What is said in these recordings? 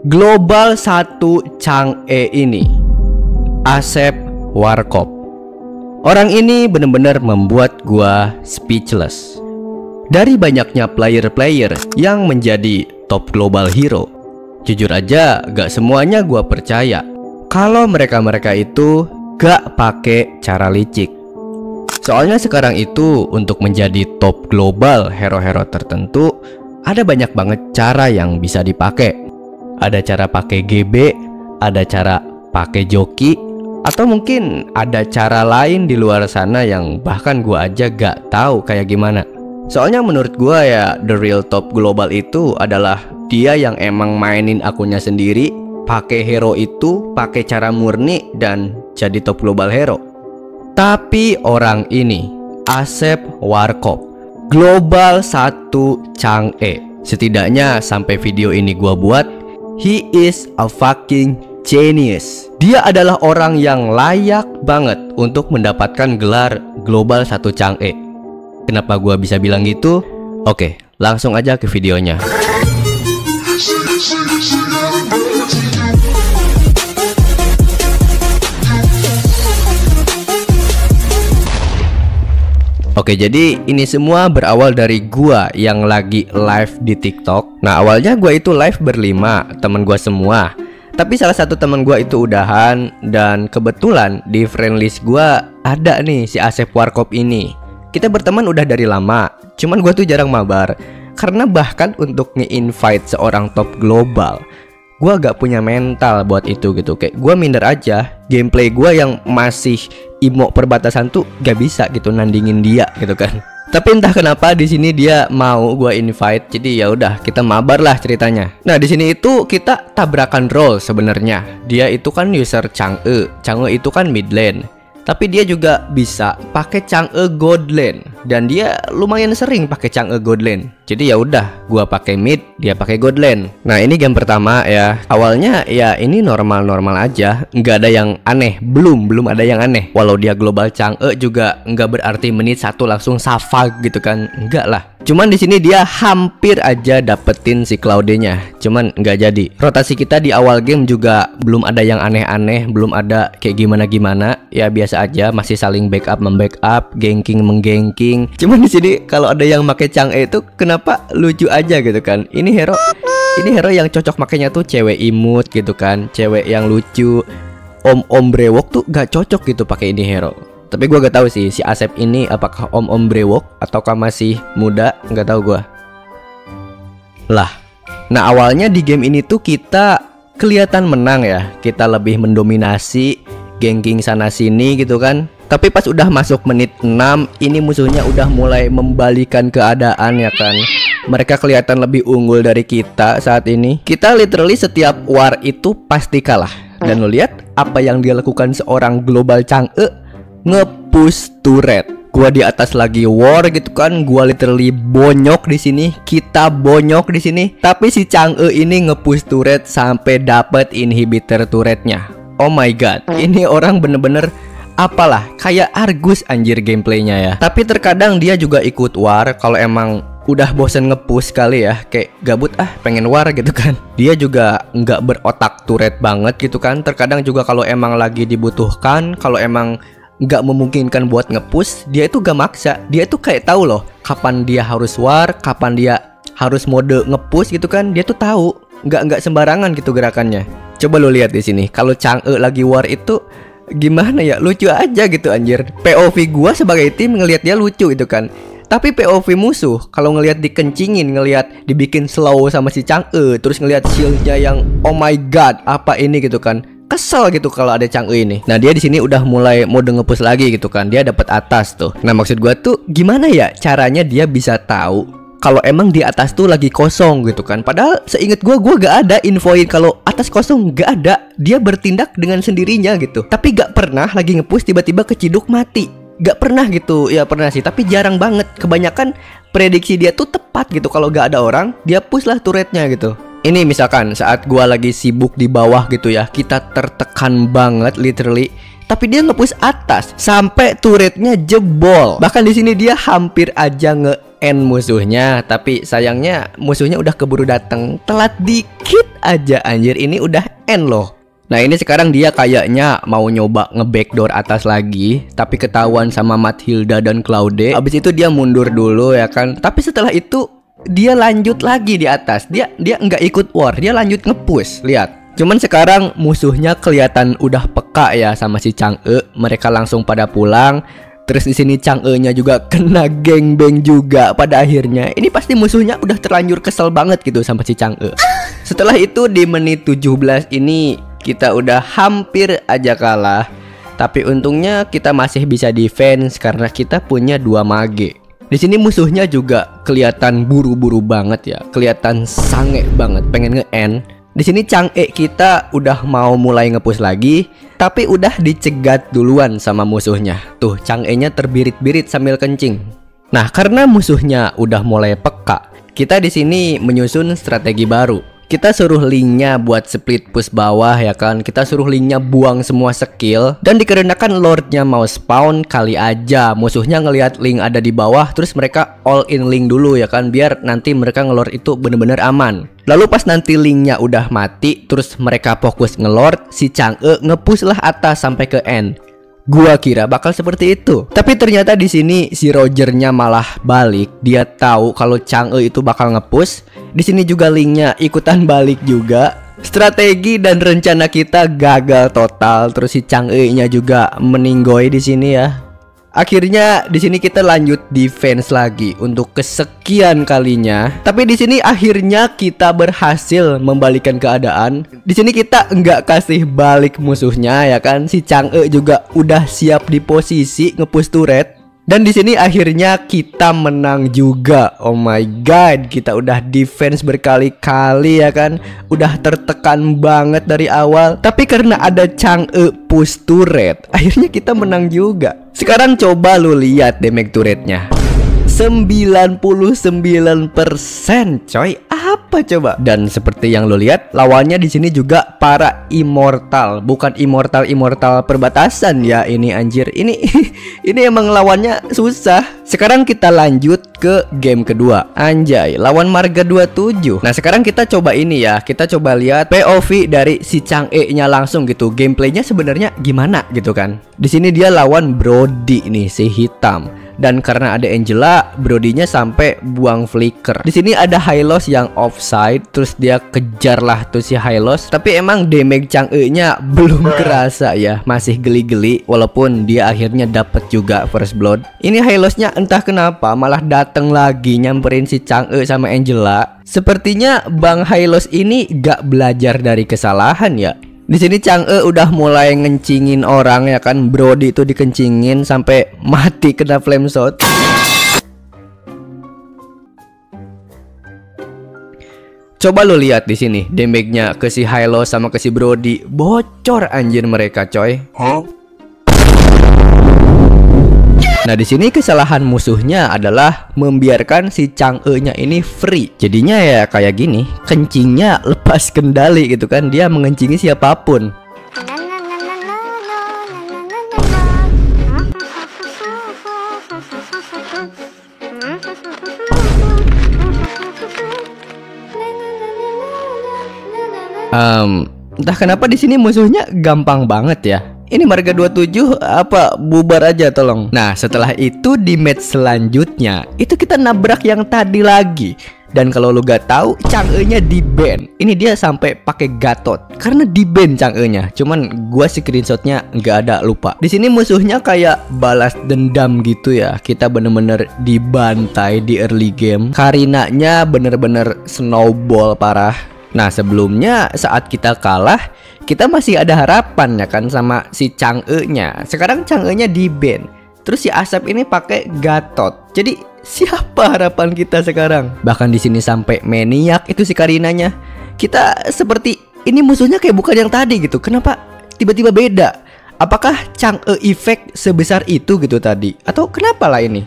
Global 1 Chang'e ini, Asep Warkop. Orang ini benar-benar membuat gua speechless. Dari banyaknya player-player yang menjadi top global hero, jujur aja gak semuanya gua percaya kalau mereka-mereka itu gak pakai cara licik. Soalnya sekarang itu untuk menjadi top global hero-hero tertentu ada banyak banget cara yang bisa dipakai. Ada cara pakai GB, ada cara pakai joki, atau mungkin ada cara lain di luar sana yang bahkan gua aja gak tahu kayak gimana. Soalnya menurut gua ya, the real top global itu adalah dia yang emang mainin akunnya sendiri, pakai hero itu, pakai cara murni dan jadi top global hero. Tapi orang ini, Asep Warkop, Global 1 Chang'e, setidaknya sampai video ini gua buat, he is a fucking genius. Dia adalah orang yang layak banget untuk mendapatkan gelar Global 1 Chang'e. Kenapa gua bisa bilang gitu? Oke, langsung aja ke videonya. Oke, jadi ini semua berawal dari gua yang lagi live di TikTok. Nah, awalnya gua itu live berlima, temen gua semua. Tapi salah satu temen gua itu udahan, dan kebetulan di friend list gua ada nih si Asep Warkop ini. Kita berteman udah dari lama, cuman gua tuh jarang mabar. Karena bahkan untuk nge-invite seorang top global, gua gak punya mental buat itu gitu. Kayak gua minder aja, gameplay gua yang masih imo perbatasan tuh gak bisa gitu nandingin dia gitu kan. Tapi entah kenapa di sini dia mau gua invite, jadi ya udah kita mabar lah ceritanya. Nah, di sini itu kita tabrakan role sebenarnya. Dia itu kan user Chang'e. Chang'e itu kan mid lane. Tapi dia juga bisa pakai Chang'e god lane, dan dia lumayan sering pakai Chang'e god lane. Jadi ya udah, gua pakai mid, dia pakai god lane. Nah, ini game pertama ya. Awalnya ya ini normal-normal aja, nggak ada yang aneh, belum ada yang aneh. Walau dia global Chang'e juga nggak berarti menit 1 langsung safag gitu kan, enggak lah. Cuman di sini dia hampir aja dapetin si Claude-nya, cuman nggak jadi. Rotasi kita di awal game juga belum ada yang aneh-aneh, belum ada kayak gimana-gimana. Ya biasa aja, masih saling backup membackup, ganking mengganking. Cuman di sini kalau ada yang pakai Chang'e itu kenapa lucu aja gitu kan. Ini hero yang cocok makanya tuh cewek imut gitu kan, cewek yang lucu. Om brewok tuh gak cocok gitu pakai ini hero. Tapi gue gak tahu sih si Asep ini apakah om brewok ataukah masih muda, nggak tahu gue. Lah, nah awalnya di game ini tuh kita kelihatan menang ya, kita lebih mendominasi, ganking sana sini gitu kan. Tapi pas udah masuk menit 6, ini musuhnya udah mulai membalikan keadaan ya kan. Mereka kelihatan lebih unggul dari kita saat ini. Kita literally setiap war itu pasti kalah. Dan lo lihat apa yang dia lakukan seorang global Chang'e, nge-push turret. Gua di atas lagi war gitu kan, gua literally bonyok di sini, kita bonyok di sini. Tapi si Chang'e ini nge-push turret sampai dapat inhibitor turretnya. Oh my god, ini orang bener-bener apalah, kayak Argus anjir gameplaynya ya. Tapi terkadang dia juga ikut war kalau emang udah bosen nge-push kali ya, kayak gabut pengen war gitu kan. Dia juga nggak berotak turret banget gitu kan. Terkadang juga kalau emang lagi dibutuhkan, kalau emang nggak memungkinkan buat nge-push, dia itu gak maksa. Dia tuh kayak tahu loh kapan dia harus war, kapan dia harus mode nge-push gitu kan. Dia tuh tahu, nggak sembarangan gitu gerakannya. Coba lo lihat di sini, kalau Chang'e lagi war itu gimana ya, lucu aja gitu anjir. POV gua sebagai tim ngelihat dia lucu gitu kan. Tapi POV musuh kalau ngelihat dikencingin, ngelihat dibikin slow sama si Chang'e, terus ngelihat shieldnya yang oh my god, apa ini gitu kan. Kesel gitu kalau ada Chang'e ini. Nah, dia di sini udah mulai mode nge-push lagi gitu kan. Dia dapat atas tuh. Nah, maksud gua tuh gimana ya caranya dia bisa tahu kalau emang di atas tuh lagi kosong gitu kan. Padahal seinget gua gak ada infoin kalau atas kosong, gak ada. Dia bertindak dengan sendirinya gitu. Tapi gak pernah lagi nge-push tiba-tiba keciduk mati. Gak pernah gitu. Ya pernah sih, tapi jarang banget. Kebanyakan prediksi dia tuh tepat gitu. Kalau gak ada orang, dia push lah turretnya gitu. Ini misalkan saat gua lagi sibuk di bawah gitu ya, kita tertekan banget literally. Tapi dia nge-push atas sampai turretnya jebol. Bahkan di sini dia hampir aja nge-end musuhnya, tapi sayangnya musuhnya udah keburu datang. Telat dikit aja anjir, ini udah end loh. Nah ini sekarang dia kayaknya mau nyoba nge-backdoor atas lagi, tapi ketahuan sama Mathilda dan Claude. Abis itu dia mundur dulu ya kan. Tapi setelah itu dia lanjut lagi di atas. Dia nggak ikut war, dia lanjut nge-push. Lihat. Cuman sekarang musuhnya kelihatan udah peka ya sama si Chang'e. Mereka langsung pada pulang. Terus di sini Chang'e-nya juga kena gangbang juga pada akhirnya. Ini pasti musuhnya udah terlanjur kesel banget gitu sama si Chang'e. Setelah itu di menit 17 ini kita udah hampir aja kalah. Tapi untungnya kita masih bisa defense karena kita punya 2 mage. Di sini musuhnya juga kelihatan buru-buru banget ya. Kelihatan sange banget pengen nge-end. Di sini Chang'e kita udah mau mulai nge-push lagi, tapi udah dicegat duluan sama musuhnya. Tuh Chang'e-nya terbirit-birit sambil kencing. Nah, karena musuhnya udah mulai peka, kita di sini menyusun strategi baru. Kita suruh Link-nya buat split push bawah ya kan. Kita suruh Link-nya buang semua skill. Dan dikarenakan Lord-nya mau spawn, kali aja musuhnya ngelihat Link ada di bawah, terus mereka all in Link dulu ya kan, biar nanti mereka nge-Lord itu bener-bener aman. Lalu pas nanti Link-nya udah mati, terus mereka fokus nge-Lord, si Chang'e nge-push lah atas sampai ke end. Gua kira bakal seperti itu, tapi ternyata di sini si Roger-nya malah balik. Dia tahu kalau Chang'e itu bakal nge-push. Di sini juga Link-nya ikutan balik juga. Strategi dan rencana kita gagal total. Terus si Chang'e-nya juga meninggoy di sini ya. Akhirnya di sini kita lanjut defense lagi untuk kesekian kalinya. Tapi di sini akhirnya kita berhasil membalikan keadaan. Di sini kita nggak kasih balik musuhnya ya kan. Si Chang'e juga udah siap di posisi nge-push turret. Dan di sini akhirnya kita menang juga. Oh my god, kita udah defense berkali-kali ya kan. Udah tertekan banget dari awal. Tapi karena ada Chang'e push turret, akhirnya kita menang juga. Sekarang coba lu lihat damage turretnya 99% coy. Apa coba? Dan seperti yang lo lihat, lawannya di sini juga para immortal, bukan immortal perbatasan ya ini anjir. Ini ini emang lawannya susah. Sekarang kita lanjut ke game kedua. Anjay, lawan Marga 27. Nah, sekarang kita coba ini ya. Kita coba lihat POV dari si Chang'e-nya langsung gitu. Gameplaynya sebenarnya gimana gitu kan. Di sini dia lawan Brody nih, si hitam. Dan karena ada Angela, Brody-nya sampai buang flicker. Di sini ada Hylos yang offside, terus dia kejar lah tuh si Hylos. Tapi emang damage Chang'e-nya belum kerasa ya, masih geli-geli. Walaupun dia akhirnya dapat juga first blood. Ini Hylos-nya entah kenapa malah dateng lagi nyamperin si Chang'e sama Angela. Sepertinya Bang Hylos ini gak belajar dari kesalahan ya. Di sini Chang'e udah mulai ngencingin orang ya kan. Brody itu dikencingin sampai mati kena flame shot. Coba lo lihat di sini damage-nya ke si Hylo sama ke si Brody. Bocor anjir mereka coy. Nah, di sini kesalahan musuhnya adalah membiarkan si Chang'e-nya ini free. Jadinya ya kayak gini, kencingnya lepas kendali gitu kan. Dia mengencingi siapapun. Entah kenapa di sini musuhnya gampang banget ya. Ini Marga 27 apa bubar aja tolong. Nah, setelah itu di match selanjutnya itu kita nabrak yang tadi lagi. Dan kalau lu gak tahu, Chang'e-nya di ban. Ini dia sampai pakai Gatot karena di ban Chang'e-nya. Cuman gua screenshotnya nggak ada, lupa. Di sini musuhnya kayak balas dendam gitu ya. Kita bener-bener dibantai di early game. Karinanya bener-bener snowball parah. Nah, sebelumnya saat kita kalah, kita masih ada harapan ya kan sama si Chang'e-nya. Sekarang Chang'e-nya di ban. Terus si Asap ini pakai Gatot. Jadi siapa harapan kita sekarang? Bahkan di sini sampai maniak itu si Karinanya. Kita seperti ini musuhnya kayak bukan yang tadi gitu. Kenapa tiba-tiba beda? Apakah Chang'e effect sebesar itu gitu tadi? Atau kenapa lah ini?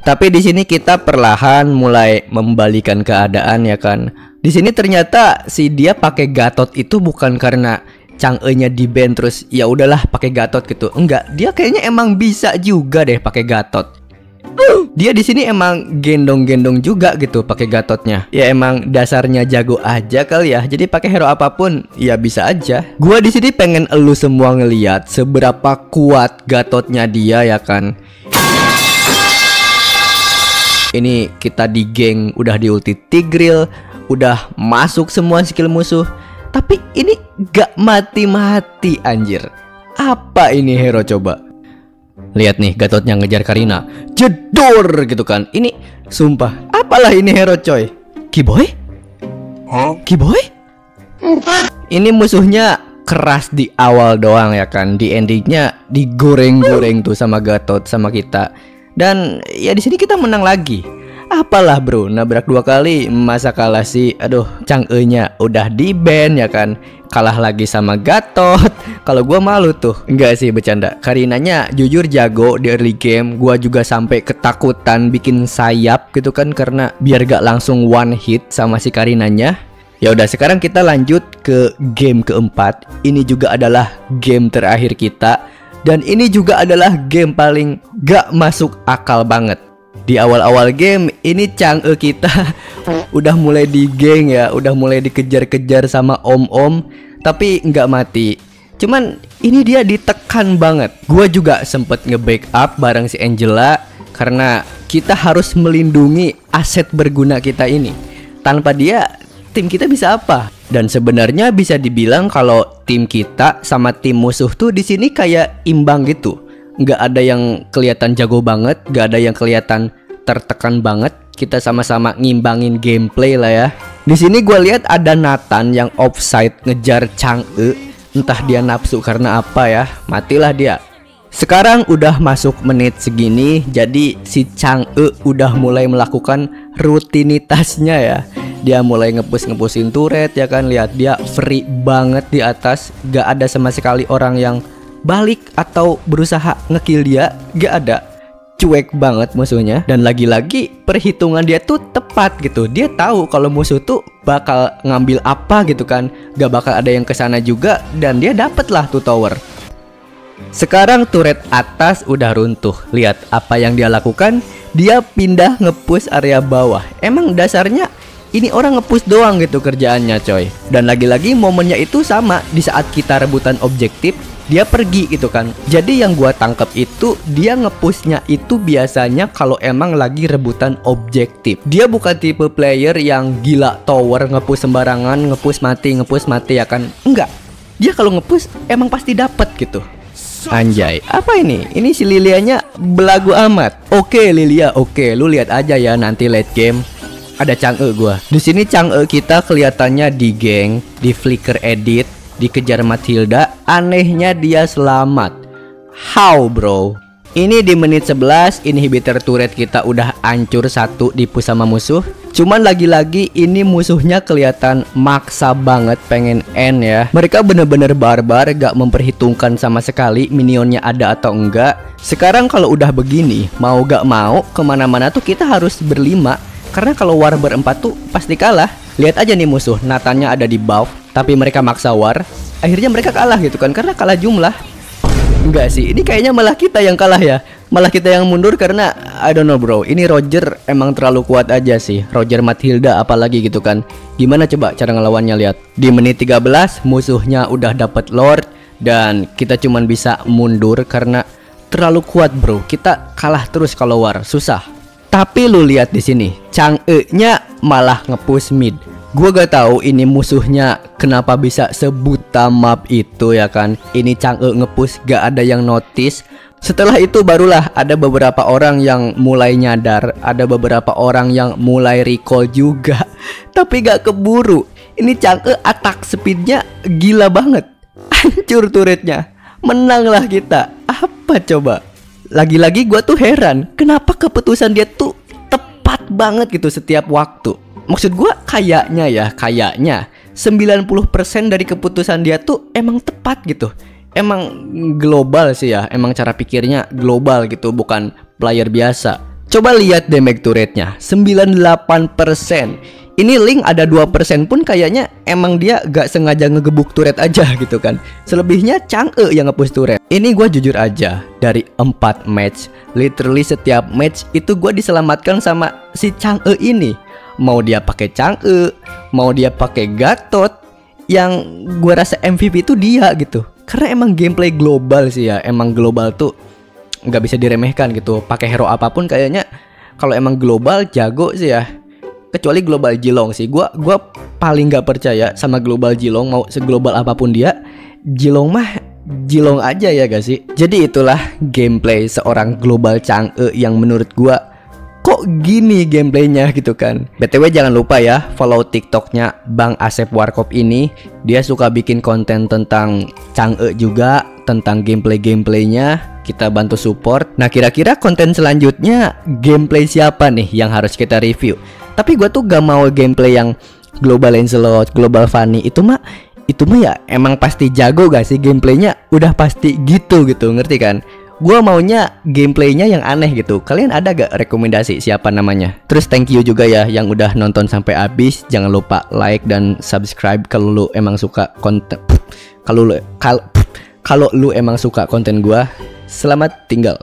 Tapi di sini kita perlahan mulai membalikan keadaan ya kan. Di sini ternyata si dia pakai Gatot itu bukan karena Chang'e-nya di ban terus ya udahlah pakai Gatot gitu. Enggak, dia kayaknya emang bisa juga deh pakai Gatot. Dia di sini emang gendong-gendong juga gitu pakai Gatotnya. Ya emang dasarnya jago aja kali ya. Jadi pakai hero apapun ya bisa aja. Gua di sini pengen elu semua ngeliat seberapa kuat Gatotnya dia ya kan. Ini kita di geng udah di ulti Tigreal, udah masuk semua skill musuh, tapi ini gak mati-mati anjir. Apa ini hero coba? Lihat nih Gatotnya ngejar Karina, jedor gitu kan. Ini sumpah, apalah ini hero coy. Kiboy? Kiboy? Ini musuhnya keras di awal doang ya kan. Di endingnya digoreng-goreng tuh sama Gatot sama kita. Dan ya di sini kita menang lagi. Apalah bro, nabrak 2 kali masa kalah sih. Aduh, Chang'e-nya udah di ban ya kan. Kalah lagi sama Gatot. Kalau gua malu tuh. Enggak sih, bercanda. Karinanya jujur jago di early game. Gua juga sampai ketakutan bikin sayap gitu kan, karena biar gak langsung one hit sama si Karinanya. Ya udah, sekarang kita lanjut ke game keempat. Ini juga adalah game terakhir kita. Dan ini juga adalah game paling gak masuk akal banget. Di awal-awal game ini Chang'e kita udah mulai di geng ya, udah mulai dikejar-kejar sama om-om, tapi nggak mati. Cuman ini dia ditekan banget. Gua juga sempet nge-backup bareng si Angela karena kita harus melindungi aset berguna kita ini. Tanpa dia tim kita bisa apa? Dan sebenarnya bisa dibilang kalau tim kita sama tim musuh tuh di sini kayak imbang gitu. Nggak ada yang kelihatan jago banget, nggak ada yang kelihatan tertekan banget. Kita sama-sama ngimbangin gameplay lah ya. Di sini gue lihat ada Nathan yang offside ngejar Chang'e. Entah dia nafsu karena apa ya. Matilah dia. Sekarang udah masuk menit segini, jadi si Chang'e udah mulai melakukan rutinitasnya ya. Dia mulai ngepush-ngepusin turret ya kan. Lihat dia free banget di atas. Gak ada sama sekali orang yang balik atau berusaha ngekill dia. Gak ada. Cuek banget musuhnya. Dan lagi-lagi perhitungan dia tuh tepat gitu. Dia tahu kalau musuh tuh bakal ngambil apa gitu kan. Gak bakal ada yang kesana juga. Dan dia dapet lah tuh tower. Sekarang turret atas udah runtuh. Lihat apa yang dia lakukan. Dia pindah ngepush area bawah. Emang dasarnya ini orang ngepush doang gitu kerjaannya coy. Dan lagi-lagi momennya itu sama. Di saat kita rebutan objektif, dia pergi gitu kan. Jadi yang gua tangkap itu dia ngepushnya itu biasanya kalau emang lagi rebutan objektif. Dia bukan tipe player yang gila tower ngepush sembarangan, ngepush mati ya kan. Enggak. Dia kalau ngepush emang pasti dapat gitu. Anjay, apa ini? Ini si Lilianya belagu amat. Oke Lilia, oke, lu lihat aja ya nanti late game. Ada Chang'e gua. Di sini Chang'e kita kelihatannya di geng, di flicker edit, dikejar Matilda. Anehnya dia selamat. How bro? Ini di menit 11 inhibitor turret kita udah hancur satu dipush sama musuh. Cuman lagi-lagi ini musuhnya kelihatan maksa banget pengen end ya. Mereka bener-bener barbar, gak memperhitungkan sama sekali minionnya ada atau enggak. Sekarang kalau udah begini, mau gak mau kemana-mana tuh kita harus berlima. Karena kalau war berempat tuh pasti kalah. Lihat aja nih musuh, Nathannya ada di buff, tapi mereka maksa war. Akhirnya mereka kalah gitu kan, karena kalah jumlah. Enggak sih, ini kayaknya malah kita yang kalah ya. Malah kita yang mundur karena I don't know bro. Ini Roger emang terlalu kuat aja sih. Roger Matilda apalagi gitu kan. Gimana coba cara ngelawannya, lihat. Di menit 13 musuhnya udah dapat Lord. Dan kita cuman bisa mundur karena terlalu kuat bro. Kita kalah terus kalau war, susah. Tapi lu lihat di sini, Chang'e-nya malah nge-push mid. Gua gak tahu ini musuhnya kenapa bisa sebuta map itu ya kan. Ini Chang'e nge-push gak ada yang notice. Setelah itu barulah ada beberapa orang yang mulai nyadar. Ada beberapa orang yang mulai recall juga. Tapi gak keburu. Ini Chang'e attack speednya gila banget. Hancur turretnya. Menanglah kita. Apa coba? Lagi-lagi gue tuh heran, kenapa keputusan dia tuh tepat banget gitu setiap waktu. Maksud gue kayaknya 90% dari keputusan dia tuh emang tepat gitu. Emang global sih ya, emang cara pikirnya global gitu, bukan player biasa. Coba lihat damage turretnya, 98%. Ini Link ada 2% pun kayaknya emang dia gak sengaja ngegebuk turret aja gitu kan. Selebihnya Chang'e yang nge-push turret. Ini gue jujur aja, dari 4 match, literally setiap match itu gue diselamatkan sama si Chang'e ini. Mau dia pakai Chang'e, mau dia pakai Gatot, yang gue rasa MVP itu dia gitu. Karena emang gameplay global sih ya. Emang global tuh nggak bisa diremehkan gitu. Pakai hero apapun kayaknya kalau emang global jago sih ya. Kecuali Global Jilong sih. Gua paling nggak percaya sama Global Jilong, mau seglobal apapun dia. Jilong mah Jilong aja ya gak sih. Jadi itulah gameplay seorang Global Chang'e yang menurut gua kok gini gameplaynya gitu kan. BTW jangan lupa ya follow TikToknya Bang Asep Warkop ini. Dia suka bikin konten tentang Chang'e juga, tentang gameplaynya. Kita bantu support. Nah kira-kira konten selanjutnya gameplay siapa nih yang harus kita review? Tapi gue tuh gak mau gameplay yang Global Lancelot, Global Fanny. Itu mah ya emang pasti jago gak sih gameplaynya? Udah pasti gitu ngerti kan? Gue maunya gameplaynya yang aneh gitu. Kalian ada gak rekomendasi siapa namanya? Terus thank you juga ya yang udah nonton sampai habis. Jangan lupa like dan subscribe kalau lu emang suka konten. Kalau lu emang suka konten gue. Selamat tinggal.